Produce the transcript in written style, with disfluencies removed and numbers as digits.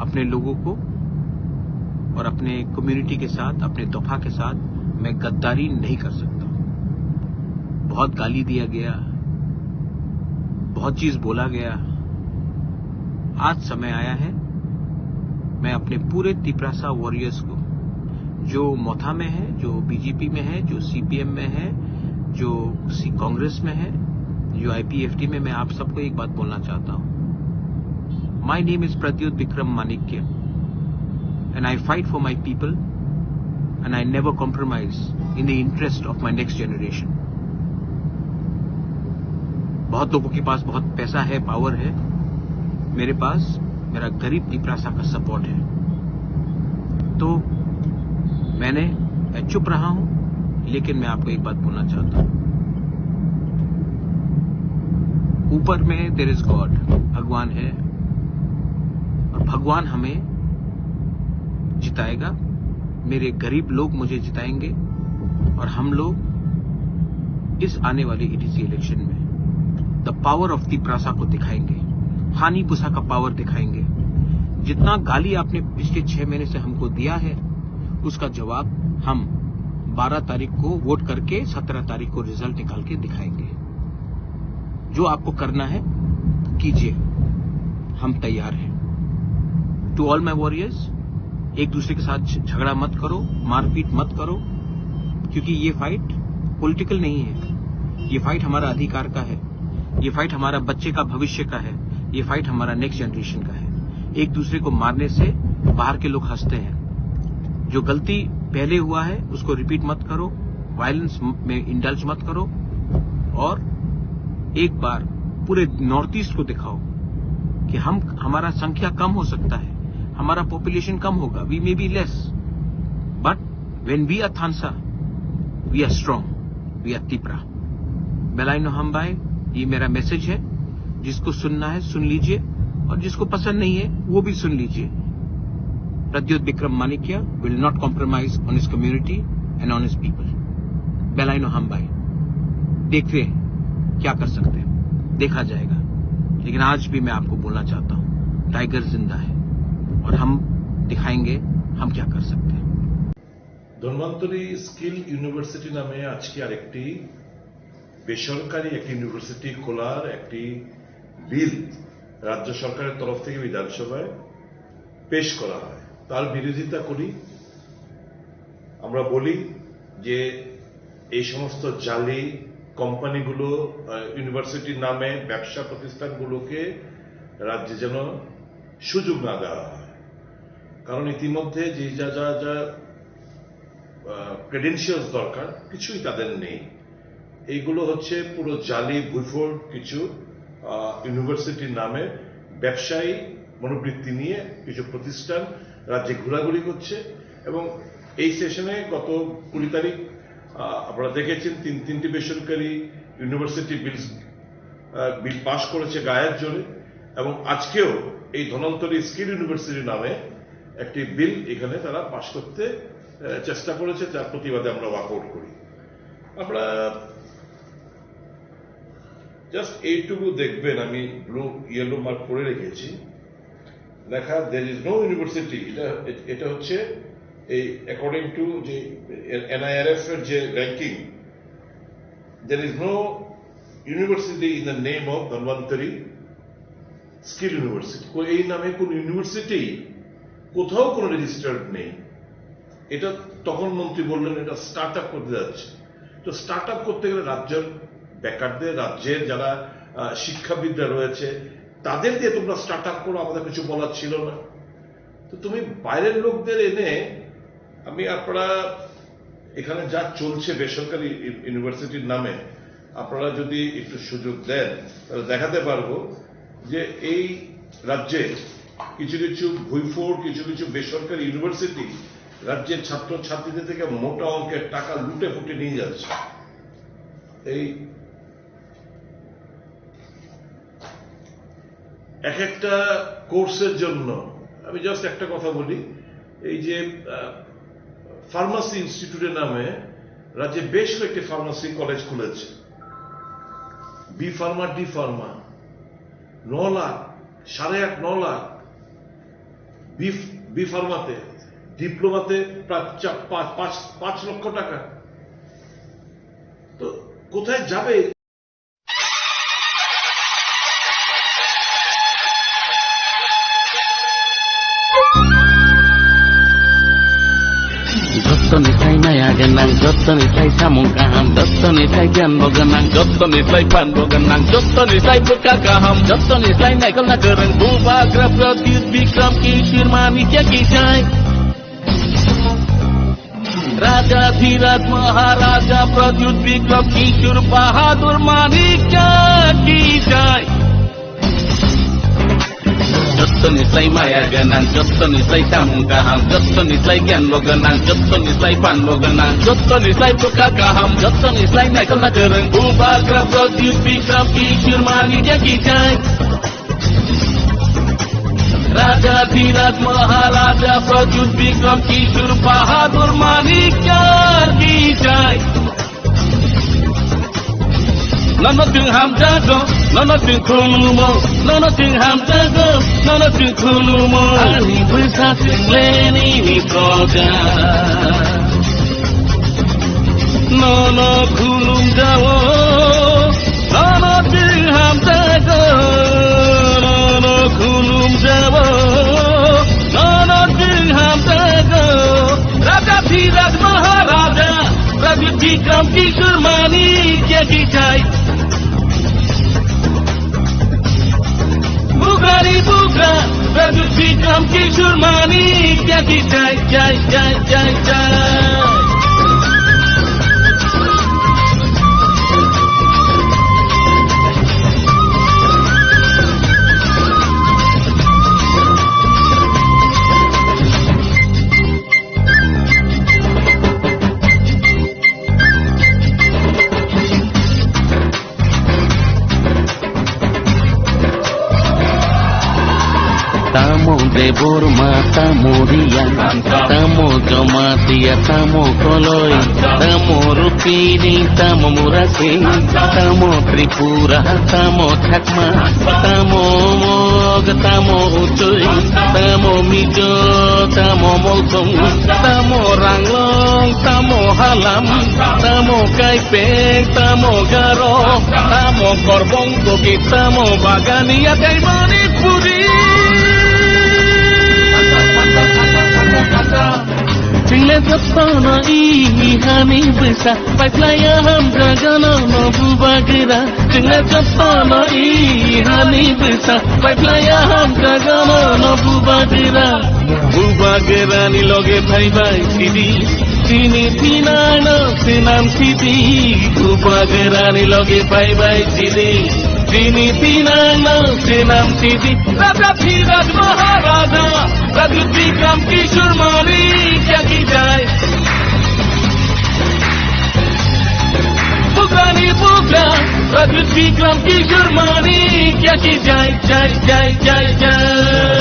अपने लोगों को और अपने कम्युनिटी के साथ, अपने तोहफा के साथ मैं गद्दारी नहीं कर सकता। बहुत गाली दिया गया, बहुत चीज बोला गया। आज समय आया है मैं अपने पूरे तिपरासा वॉरियर्स को, जो मोथा में है, जो बीजेपी में है, जो सीपीएम में है, जो कांग्रेस में है, जो आईपीएफटी में, मैं आप सबको एक बात बोलना चाहता हूं। My name is Pradyut Vikram Manikya and I fight for my people and I never compromise in the interest of my next generation. बहुत लोगों के पास बहुत पैसा है, पावर है, मेरे पास मेरा गरीब तिपरासा का सपोर्ट है। तो मैं चुप रहा हूं, लेकिन मैं आपको एक बात बोलना चाहता हूं। ऊपर में देयर इज गॉड, भगवान है, और भगवान हमें जिताएगा। मेरे गरीब लोग मुझे जिताएंगे और हम लोग इस आने वाले ईडीसी इलेक्शन में द पावर ऑफ तिपरासा को दिखाएंगे, हानि पुसा का पावर दिखाएंगे। जितना गाली आपने पिछले 6 महीने से हमको दिया है, उसका जवाब हम 12 तारीख को वोट करके 17 तारीख को रिजल्ट निकाल के दिखाएंगे। जो आपको करना है कीजिए, हम तैयार हैं। टू ऑल माय वॉरियर्स, एक दूसरे के साथ झगड़ा मत करो, मारपीट मत करो, क्योंकि ये फाइट पॉलिटिकल नहीं है। ये फाइट हमारा अधिकार का है, ये फाइट हमारा बच्चे का भविष्य का है, ये फाइट हमारा नेक्स्ट जनरेशन का है। एक दूसरे को मारने से बाहर के लोग हंसते हैं। जो गलती पहले हुआ है उसको रिपीट मत करो, वायलेंस में इंडल्ज मत करो, और एक बार पूरे नॉर्थ ईस्ट को दिखाओ कि हमारा संख्या कम हो सकता है, हमारा पॉपुलेशन कम होगा, we may be less, but when we are थानसा we are strong, we are Tipra. बेलाइनो हमबाई, ये मेरा मैसेज है। जिसको सुनना है सुन लीजिए, और जिसको पसंद नहीं है वो भी सुन लीजिए। प्रद्युत विक्रम माणिक्य will not compromise on his community and on his people. बेलाइनो हमबाई, देखते हैं क्या कर सकते हैं, देखा जाएगा। लेकिन आज भी मैं आपको बोलना चाहता हूं, टाइगर जिंदा है और हम दिखाएंगे हम क्या कर सकते हैं। ধন্বন্তরী স্কিল ইউনিভার্সিটি নামে আজকে আরেকটি বেসরকারি একটি ইউনিভার্সিটি খোলার একটি বিল রাজ্য সরকারের তরফ থেকে বিধানসভায় পেশ করা হয়। তার বিরোধিতা করি। আমরা বলি যে এই সমস্ত জালি কোম্পানিগুলো ইউনিভার্সিটির নামে ব্যবসা প্রতিষ্ঠানগুলোকে রাজ্যে যেন সুযোগ না দেওয়া হয়, কারণ ইতিমধ্যে যে যা যা যা ক্রেডেনশিয়ালস দরকার কিছুই তাদের নেই। এইগুলো হচ্ছে পুরো জালি ভুইফোড় কিছু ইউনিভার্সিটির নামে ব্যবসায়ী মনোবৃত্তি নিয়ে কিছু প্রতিষ্ঠান রাজ্যে ঘোরাঘুরি করছে। এবং এই সেশনে গত 20 তারিখ আপনারা দেখেছেন তিনটি বেসরকারি ইউনিভার্সিটি বিল পাশ করেছে গায়ের জোরে, এবং আজকেও এই ধন্বন্তরী স্কিল ইউনিভার্সিটি নামে একটি বিল এখানে তারা পাশ করতে চেষ্টা করেছে, যার প্রতিবাদে আমরা ওয়াকআউট করি। আমরা জাস্ট এইটুকু দেখবেন, আমি ব্লু ইয়েলো মার্ক করে রেখেছি, লেখা there is no university, এটা হচ্ছে এই অ্যাকর্ডিং টু যে NIRF এর যে ranking, there is no university in the name of Dhanvantari skill university. এই নামে কোন ইউনিভার্সিটি কোথাও কোনো রেজিস্টার্ড নেই। এটা তখন মন্ত্রী বললেন এটা স্টার্ট আপ করতে যাচ্ছে। তো স্টার্ট আপ করতে গেলে রাজ্যের বেকারদের, রাজ্যের যারা শিক্ষাবিদরা রয়েছে তাদের দিয়ে তোমরা স্টার্ট আপ করো, আমাদের কিছু বলার ছিল না। তো তুমি বাইরের লোকদের এনে, আমি আপনারা এখানে যা চলছে বেসরকারি ইউনিভার্সিটির নামে, আপনারা যদি একটু সুযোগ দেন তাহলে দেখাতে পারবো যে এই রাজ্যে কিছু কিছু ভুইফোড়, কিছু কিছু বেসরকারি ইউনিভার্সিটি রাজ্যের ছাত্র ছাত্রীদের থেকে মোটা অঙ্কের টাকা লুটে ফুটে নিয়ে যাচ্ছে। এই এক একটা কোর্সের জন্য আমি জাস্ট একটা কথা বলি, এই যে ফার্মাসি ইনস্টিটিউটের নামে রাজ্যে বেশ কয়েকটি ফার্মাসি কলেজ খুলেছে, B pharma, D pharma, 9 lakh, 8.5 lakh বি ফার্মাতে, ডিপ্লোমাতে প্রায় 5 লক্ষ টাকা। তো কোথায় যাবে? Jottonitay nayaganang, jottonitay samungkaham, jottonitay ganboganang, jottonitay panboganang, jottonitay bekakaham, jottonitay naikal nagereng, bubagra pratyut bikram kishir manikya kishay. Raja Dhiraj Maharaja Pradyut Vikram Kishore Bahadur Manikya kishay. Jottonitay mayaganang, jottonitay samungkaham, jottonitay ganboganang, jottonitay panboganang, jottonitay bekakaham, jottonitay naikal nagereng, bubagra pradyut bikram kishore manikya kishay. Raja Dhiraj Maharaja Pradyut Vikram Kishore Bahadur Manikya kishay. Nono ting ham jago, nono ting khulumo, nono ting ham jago, nono ting khulumo. Ani bisa singleni ni koga. Nono khulum jawo, nono ting ham jago, nono khulum jawo, nono ting ham jago. Raja Dhiraj Maharaja Pradyut Vikram Kishore Manikya kishay. Bugari buga, Pradyut Vikram Kishore Manikya kishay, jai jai jai jai. Tamo debor mata murian, tamo jamatia, tamo koloi, tamo rupini, tamo murasi, tamo tripura, tamo chakma, tamo mog, tamo ucuy, tamo mijo, tamo molsong, tamo ranglong, tamo halam, tamo kaipeng, tamo garo, tamo korbong bukit, tamo bagania kay Manipuri. Singlet sapana ihani bisa, paiplaya ham jagana no bubagira. Singlet sapana ihani bisa, paiplaya ham jagana no bubagira. Bubagira ni loge bhai bhai sidi, sini pinana sinam sidi. Bubagira ni loge bhai bhai sidi, sini pinana sinam sidi. Raja Dhiraj Maharaja Pradyut Vikram Kishore Manikya kishay. Bugani buga, Pradyut Vikram Kishore Manikya kishay, jai jai jai jai.